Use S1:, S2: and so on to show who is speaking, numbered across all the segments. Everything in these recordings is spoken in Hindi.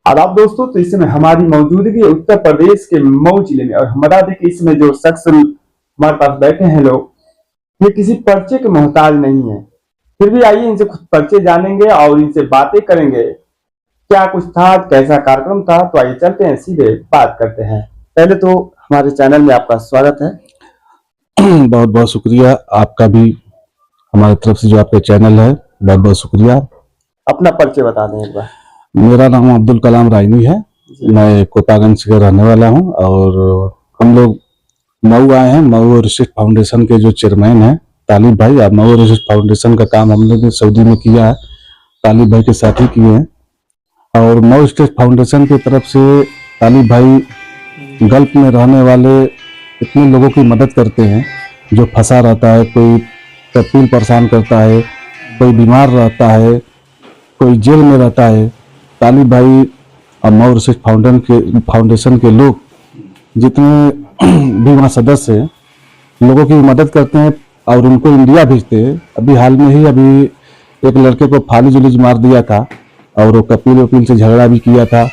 S1: आदाब दोस्तों, तो इस समय हमारी मौजूदगी है उत्तर प्रदेश के मऊ जिले में। और हम बता दें कि इसमें जो शख्स हमारे पास बैठे हैं लोग, ये किसी पर्चे के मोहताज नहीं है। फिर भी आइए इनसे कुछ पर्चे जानेंगे और इनसे बातें करेंगे। क्या कुछ था, कैसा कार्यक्रम था, तो आइए चलते हैं, सीधे बात करते हैं। पहले तो हमारे चैनल में आपका स्वागत है।
S2: बहुत बहुत शुक्रिया आपका भी, हमारी तरफ से जो आपका चैनल है, बहुत बहुत शुक्रिया।
S1: अपना परिचय बता दें एक बार।
S2: मेरा नाम अब्दुल कलाम रायनी है, मैं कोतागंज का रहने वाला हूं और हम लोग मऊ आए हैं। मऊ रिसर्च फाउंडेशन के जो चेयरमैन हैं तालिब भाई, अब मऊ रिसर्च फाउंडेशन का काम हमने भी सऊदी में किया है, तालिब भाई के साथ ही किए हैं। और मऊ रिसर्च फाउंडेशन की तरफ से तालिब भाई गल्फ में रहने वाले इतने लोगों की मदद करते हैं जो फंसा रहता है, कोई कत्ल परेशान करता है, कोई बीमार रहता है, कोई जेल में रहता है। तालिब भाई और मऊ रिसर्च फाउंडेशन के लोग जितने भी वहाँ सदस्य हैं, लोगों की मदद करते हैं और उनको इंडिया भेजते हैं। अभी हाल में ही एक लड़के को फाली जुलीज मार दिया था और वो कपिल से झगड़ा भी किया था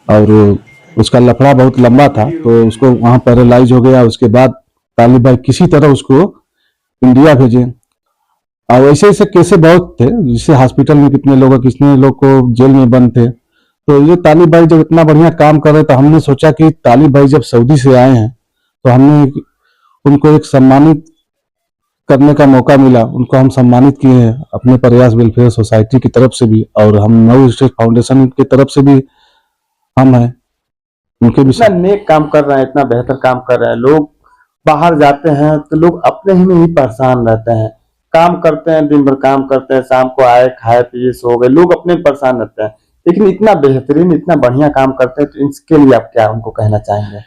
S2: और उसका लफड़ा बहुत लंबा था, तो उसको वहाँ पैरालाइज हो गया। उसके बाद तालिब भाई किसी तरह उसको इंडिया भेजे और ऐसे ऐसे केसेस बहुत थे, जिससे हॉस्पिटल में कितने लोग को जेल में बंद थे। तो ये तालिब भाई जब इतना बढ़िया काम कर रहे, तो हमने सोचा कि तालिब भाई जब सऊदी से आए हैं तो हमने उनको एक सम्मानित करने का मौका मिला। उनको हम सम्मानित किए हैं अपने प्रयास वेलफेयर सोसाइटी की तरफ से भी, और हम मऊ रिसर्च फाउंडेशन की तरफ से भी हम हैं। उनके भी
S1: इतना नेक काम कर रहे हैं, इतना बेहतर काम कर रहे हैं। लोग बाहर जाते हैं तो लोग अपने ही में ही परेशान रहते हैं, काम करते हैं, दिन भर काम करते हैं, शाम को आए, खाए पिए, सो गए, लोग अपने परेशान रहते हैं। लेकिन इतना बेहतरीन, इतना बढ़िया काम करते हैं, तो इसके लिए आप क्या उनको कहना चाहेंगे?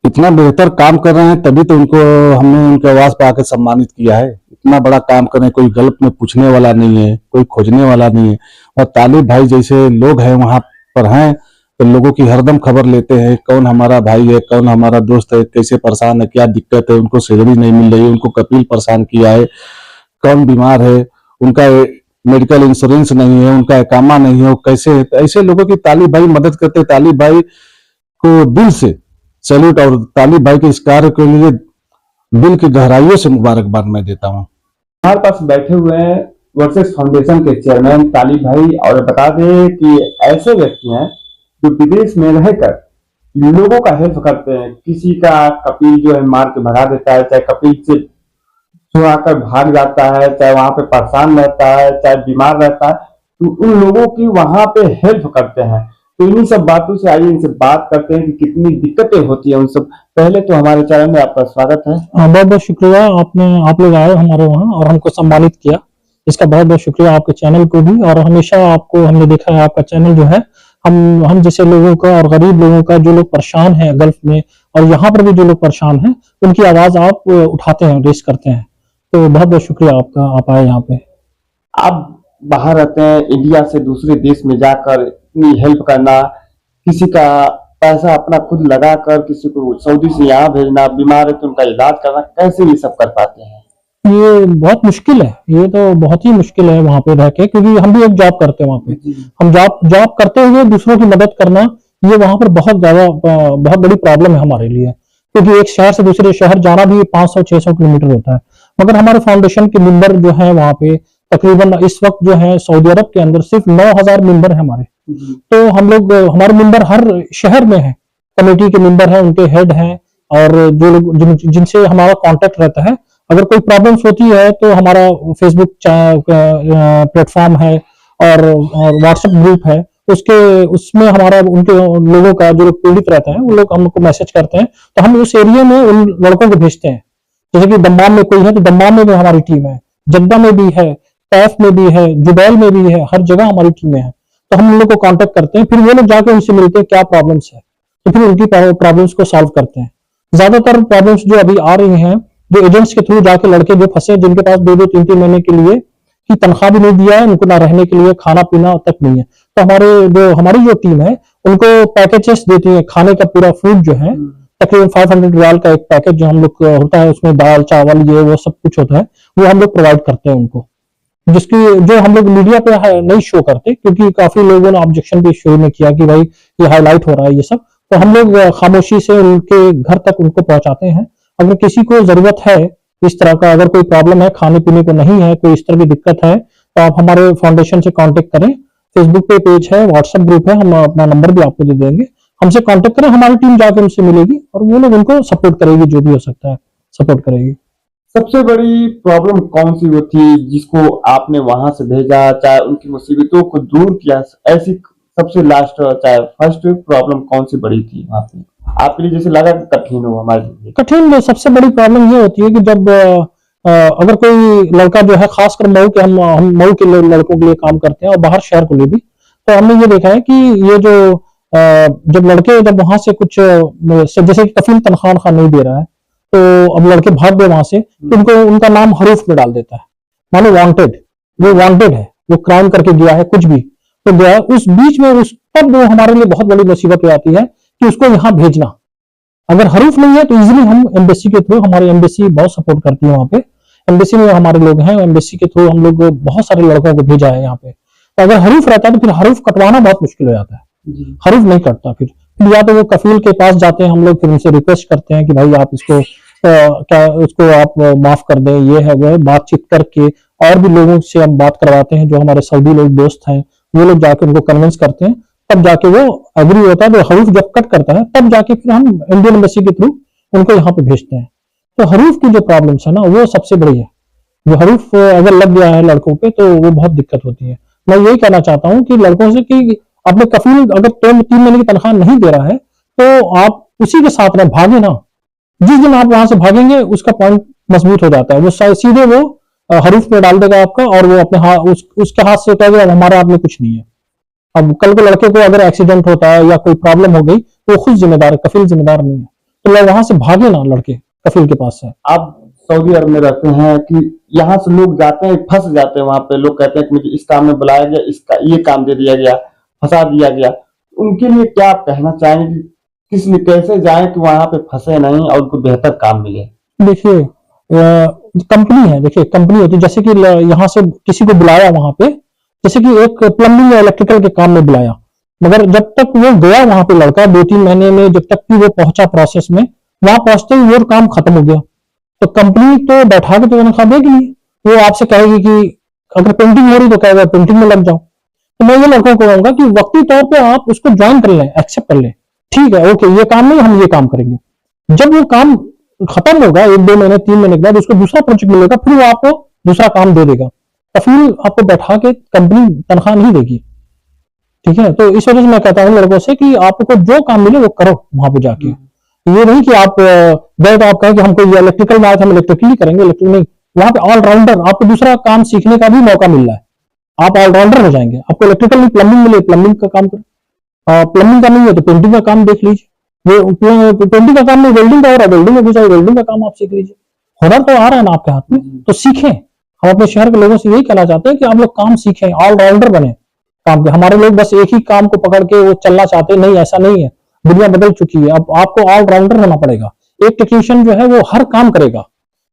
S2: इतना बेहतर काम कर रहे हैं तभी तो उनको हमने उनके आवाज पे आकर सम्मानित किया है। इतना बड़ा काम कर रहे हैं, कोई गल्फ में पूछने वाला नहीं है, कोई खोजने वाला नहीं है। और तालिब भाई जैसे लोग हैं वहां पर हैं, तो लोगों की हरदम खबर लेते हैं, कौन हमारा भाई है, कौन हमारा दोस्त है, कैसे परेशान है, क्या दिक्कत है, उनको सैलरी नहीं मिल रही है, उनको कपिल परेशान किया है, कौन बीमार है, उनका मेडिकल इंश्योरेंस नहीं है, उनका इकामा नहीं है, वो कैसे है। तो ऐसे लोगों की तालिब भाई मदद करते। तालिब भाई को दिल से सैल्यूट, और तालिब भाई के इस कार्य के लिए दिल की गहराइयों से मुबारकबाद मैं देता हूँ।
S1: हमारे पास बैठे हुए हैं वर्सेस फाउंडेशन के चेयरमैन तालिब भाई। और बता दें कि ऐसे व्यक्ति हैं जो विदेश में रहकर लोगों का हेल्प करते हैं। किसी का कपिल जो है मार के भगा देता है, चाहे कपिल से छुड़ाकर भाग जाता है, चाहे वहां पे परेशान रहता है, चाहे बीमार रहता है, तो उन लोगों की वहां पे हेल्प करते हैं। तो इन्हीं सब बातों से आइए इनसे बात करते हैं कि कितनी दिक्कतें होती है उन सब। पहले तो हमारे चैनल में आपका स्वागत है।
S3: बहुत बहुत शुक्रिया, आप लोग आए हमारे वहाँ और हमको सम्मानित किया, इसका बहुत बहुत शुक्रिया आपके चैनल को भी। और हमेशा आपको हमने देखा है, आपका चैनल जो है हम जैसे लोगों का और गरीब लोगों का, जो लोग परेशान हैं गल्फ में और यहाँ पर भी जो लोग परेशान हैं, उनकी आवाज आप उठाते हैं, रेस करते हैं। तो बहुत बहुत शुक्रिया आपका, आप आए यहाँ पे।
S1: आप बाहर रहते हैं, इंडिया से दूसरे देश में जाकर इतनी हेल्प करना, किसी का पैसा अपना खुद लगाकर किसी को सऊदी से यहाँ भेजना, बीमार है तो उनका इलाज करना, कैसे ये सब कर पाते हैं?
S3: ये बहुत मुश्किल है, ये तो बहुत ही मुश्किल है वहां पे रह के, क्योंकि हम भी एक जॉब करते हैं वहां पे। हम जॉब करते हुए दूसरों की मदद करना, ये वहां पर बहुत बहुत बड़ी प्रॉब्लम है हमारे लिए, क्योंकि एक शहर से दूसरे शहर जाना भी 500-600 किलोमीटर होता है। मगर हमारे फाउंडेशन के मेंबर जो है वहां पे तकरीबन इस वक्त जो है सऊदी अरब के अंदर सिर्फ 9000 मेंबर है हमारे। तो हम लोग, हमारे मेंबर हर शहर में है, कमेटी के मेंबर हैं, उनके हेड हैं, और जो लोग जिनसे हमारा कांटेक्ट रहता है। अगर कोई प्रॉब्लम्स होती है तो हमारा फेसबुक प्लेटफॉर्म है और व्हाट्सएप ग्रुप है, उसमें हमारा उनके लोगों का, जो लोग पीड़ित रहते हैं, वो लोग हमको मैसेज करते हैं, तो हम उस एरिया में उन लड़कों को भेजते हैं। जैसे कि दम्माम में कोई है तो दम्माम में भी हमारी टीम है, जद्दा में भी है, तैफ में भी है, जुबैल में भी है, हर जगह हमारी टीमें हैं। तो हम उन लोग को कांटेक्ट करते हैं, फिर वो लोग जाके उनसे मिलते हैं क्या प्रॉब्लम्स है, तो फिर उनकी प्रॉब्लम्स को सॉल्व करते हैं। ज्यादातर प्रॉब्लम्स जो अभी आ रही हैं, जो एजेंट्स के थ्रू जाके लड़के जो फंसे, जिनके पास 2-2, 3-3 महीने के लिए की तनख्वाह भी नहीं दिया है, उनको ना रहने के लिए खाना पीना तक नहीं है, तो हमारी जो टीम है उनको पैकेजेस देती है, खाने का पूरा फूड जो है, तकरीबन 500 रियाल का एक पैकेज जो हम लोग होता है, उसमें दाल चावल ये वो सब कुछ होता है, वो हम लोग प्रोवाइड करते हैं उनको। जिसकी जो हम लोग मीडिया पे नहीं शो करते, क्योंकि काफी लोगों ने ऑब्जेक्शन भी शुरू में किया कि भाई ये हाईलाइट हो रहा है ये सब, तो हम लोग खामोशी से उनके घर तक उनको पहुंचाते हैं। अगर किसी को जरूरत है इस तरह का, अगर कोई प्रॉब्लम है, खाने पीने को नहीं है, कोई इस तरह की दिक्कत है, तो आप हमारे फाउंडेशन से कांटेक्ट करें। फेसबुक पे पेज है, व्हाट्सएप ग्रुप है, हम अपना नंबर भी आपको दे देंगे। हमसे कांटेक्ट करें, हमारी टीम जाकर उनसे मिलेगी और वो लोग उनको सपोर्ट करेगी, जो भी हो सकता है सपोर्ट करेगी।
S1: सबसे बड़ी प्रॉब्लम कौन सी वो थी जिसको आपने वहां से भेजा, चाहे उनकी मुसीबतों को दूर किया, ऐसी सबसे लास्ट चाहे फर्स्ट प्रॉब्लम कौन सी बड़ी थी वहां पे आपके लिए, जैसे लगा कि कठिन हो हमारे लिए?
S3: कठिन सबसे बड़ी प्रॉब्लम ये होती है कि जब अगर कोई लड़का जो है, खासकर मऊ के, हम मऊ के लड़कों के लिए काम करते हैं और बाहर शहर को लिए भी, तो हमने ये देखा है कि ये जो जब लड़के जब वहां से कुछ जैसे कि कफील तनख्वाह नहीं दे रहा है, तो अब लड़के भाग गए वहां से, तो उनको उनका नाम हरूफ में डाल देता है, मानो वांटेड, वो वांटेड है, वो क्राइम करके गया है, कुछ भी तो गया है। उस बीच में उस तब वो हमारे लिए बहुत बड़ी मुसीबत हो जाती है कि उसको यहाँ भेजना। अगर हरूफ नहीं है तो इजीली हम एम्बेसी के थ्रू, हमारी एम्बेसी बहुत सपोर्ट करती है वहां पे, एम्बेसी में हमारे लोग हैं, एम्बेसी के थ्रू हम लोग बहुत सारे लड़कों को भेजा है यहाँ पे। तो अगर हरूफ रहता है तो फिर हरूफ कटवाना बहुत मुश्किल हो जाता है, हरूफ नहीं कटता। फिर या तो वो कफील के पास जाते हैं हम लोग, फिर उनसे रिक्वेस्ट करते हैं कि भाई आप इसको क्या उसको आप माफ कर दें, ये है वो है, बातचीत करके और भी लोगों से हम बात करवाते हैं, जो हमारे सऊदी लोग दोस्त हैं, वो लोग जाके उनको कन्विंस करते हैं, तब जाके वो एग्री होता है। तो हरूफ जब कट करता है तब जाके फिर हम इंडियन एम्बेसी के थ्रू उनको यहाँ पे भेजते हैं। तो हरूफ की जो प्रॉब्लम्स है ना, वो सबसे बड़ी है। जो हरूफ अगर लग गया है लड़कों पे तो वो बहुत दिक्कत होती है। मैं यही कहना चाहता हूँ कि लड़कों से कि अपने कफील अगर 3 महीने की तनख्वाह नहीं दे रहा है तो आप उसी के साथ में भागे ना। जिस दिन आप वहां से भागेंगे उसका पॉइंट मजबूत हो जाता है, वो सीधे वो हरूफ में डाल देगा आपका, और वो अपने हाथ उसके हाथ से कहेगा अब हमारे हाथ में कुछ नहीं है। अब कल को लड़के को अगर एक्सीडेंट होता है या कोई प्रॉब्लम हो गई तो वो खुद जिम्मेदार है, कफील जिम्मेदार नहीं है। तो लोग वहां से भागे ना लड़के कफील के पास से।
S1: आप सऊदी अरब में रहते हैं कि यहाँ से लोग जाते हैं, फंस जाते हैं वहां पे, लोग कहते हैं कि मुझे इस काम में बुलाया गया, इसका ये काम दे दिया गया, फंसा दिया गया, उनके लिए क्या आप कहना चाहेंगे कि किस लिए कैसे जाएं कि वहां पे फंसे नहीं और उनको बेहतर काम मिले?
S3: देखिए कंपनी है, देखिए कंपनी होती है, जैसे कि यहाँ से किसी को बुलाया वहां पे, जैसे कि एक प्लम्बिंग या इलेक्ट्रिकल के काम में बुलाया, मगर जब तक वो गया वहां पे लड़का 2-3 महीने में, जब तक कि वो पहुंचा प्रोसेस में, वहां पहुंचते ही वो काम खत्म हो गया। तो कंपनी तो बैठा के तो तनख्वाह देगी नहीं, वो आपसे कहेगी कि अगर पेंटिंग हो रही तो कहेगा पेंटिंग में लग जाओ। तो मैं ये लड़कों को कहूंगा कि वक्ती तौर पे आप उसको ज्वाइन कर लें, एक्सेप्ट कर लें, ठीक है ओके ये काम नहीं, हम ये काम करेंगे। जब वो काम खत्म होगा 1-2 महीने 3 महीने के बाद, उसको दूसरा प्रोजेक्ट मिलेगा, फिर वो आपको दूसरा काम दे देगा। कफील आपको बैठा के कंपनी तनख्वाह नहीं देगी, ठीक है। तो इस वजह से मैं कहता हूँ लड़कों से कि आपको जो काम मिले वो करो वहां पे जाके। ये नहीं कि आप गए तो आप कहें कि हमको ये इलेक्ट्रिकल में आया था हम इलेक्ट्रिकली करेंगे, इलेक्ट्रिक नहीं। वहां पे ऑलराउंडर आपको दूसरा काम सीखने का भी मौका मिल रहा है, आप ऑलराउंडर हो जाएंगे। आपको इलेक्ट्रिकल नहीं, प्लम्बिंग मिले, प्लम्बिंग का काम करें, प्लम्बिंग का नहीं है तो पेंटिंग का काम देख लीजिए, वो पेंटिंग का काम नहीं, वेल्डिंग का हो रहा है, वेल्डिंग में भी चाहिए, वेल्डिंग का काम आप सीख लीजिए। हुनर तो आ रहा है ना आपके हाथ में, तो सीखें। हम अपने शहर के लोगों से यही कहना चाहते हैं कि आप लोग काम सीखें, ऑलराउंडर बने काम के। हमारे लोग बस एक ही काम को पकड़ के वो चलना चाहते हैं, नहीं ऐसा नहीं है, दुनिया बदल चुकी है। अब आपको ऑलराउंडर होना पड़ेगा। एक टेक्नीशियन जो है वो हर काम करेगा,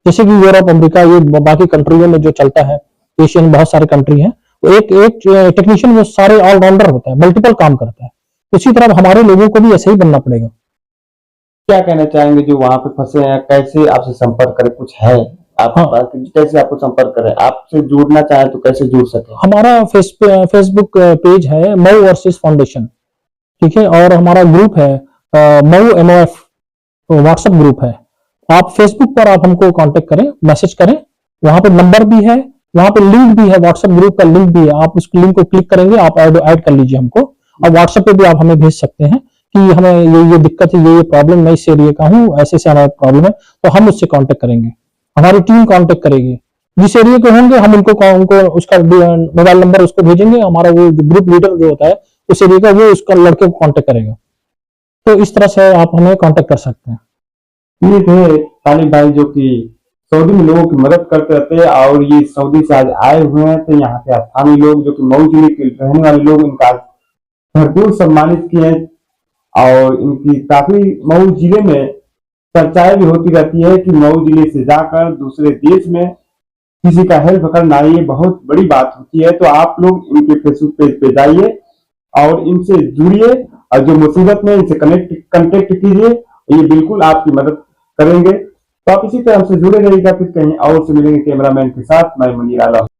S3: जैसे कि यूरोप, अमेरिका, ये बाकी कंट्रियों में जो चलता है, एशियन बहुत सारे कंट्री हैं, वो एक टेक्नीशियन वो सारे ऑलराउंडर होता है, मल्टीपल काम करता है। उसी तरह हमारे लोगों को भी ऐसे ही बनना पड़ेगा।
S1: क्या कहना चाहेंगे जो वहां पे फंसे हैं, कैसे आपसे संपर्क करें? कुछ है आप कैसे आपको संपर्क करें, आपसे जुड़ना चाहें तो कैसे जुड़ सके?
S3: हमारा फेसबुक पेज है मऊ वर्सेस फाउंडेशन, ठीक है, और हमारा ग्रुप है मऊ MOF व्हाट्सएप ग्रुप है। आप फेसबुक पर आप हमको कांटेक्ट करें, मैसेज करें, वहां पे नंबर भी है, वहां पे लिंक भी है, व्हाट्सएप ग्रुप का लिंक भी है। आप उस लिंक को क्लिक करेंगे, आप ऐड कर लीजिए हमको, और व्हाट्सएप पे भी आप हमें भेज सकते हैं कि हमें ये दिक्कत है, ये प्रॉब्लम, मैं इस एरिया का हूँ, ऐसे से हमारा प्रॉब्लम है, तो हम उससे कांटेक्ट करेंगे, हमारी टीम कांटेक्ट करेगी। जिस एरिया के होंगे हम उनको उसका मोबाइल नंबर उसको भेजेंगे, हमारा वो ग्रुप लीडर जो होता है उस एरिया का, वो उसका लड़के को कांटेक्ट करेगा। तो इस तरह से आप हमें कांटेक्ट कर सकते हैं।
S1: ये थे तालिब भाई जो कि सऊदी में लोगों की मदद करते रहते हैं, और ये सऊदी से आज आए हुए हैं, तो यहाँ के स्थानीय लोग जो कि मऊ जिले के रहने वाले लोग इनका भरपूर सम्मानित किए हैं, और इनकी काफी मऊ जिले में चर्चाएं भी होती रहती है कि मऊ जिले से जाकर दूसरे देश में किसी का हेल्प करना ये बहुत बड़ी बात होती है। तो आप लोग इनके फेसबुक पेज पे जाइए और इनसे जुड़िए और जो मुसीबत में इनसे कनेक्ट कीजिए, ये बिल्कुल आपकी मदद करेंगे। तो आप इसी तरह हमसे जुड़े रहिएगा। फिर कहीं और से मिलेंगे कैमरामैन के साथ, मैं मुनीर आलम।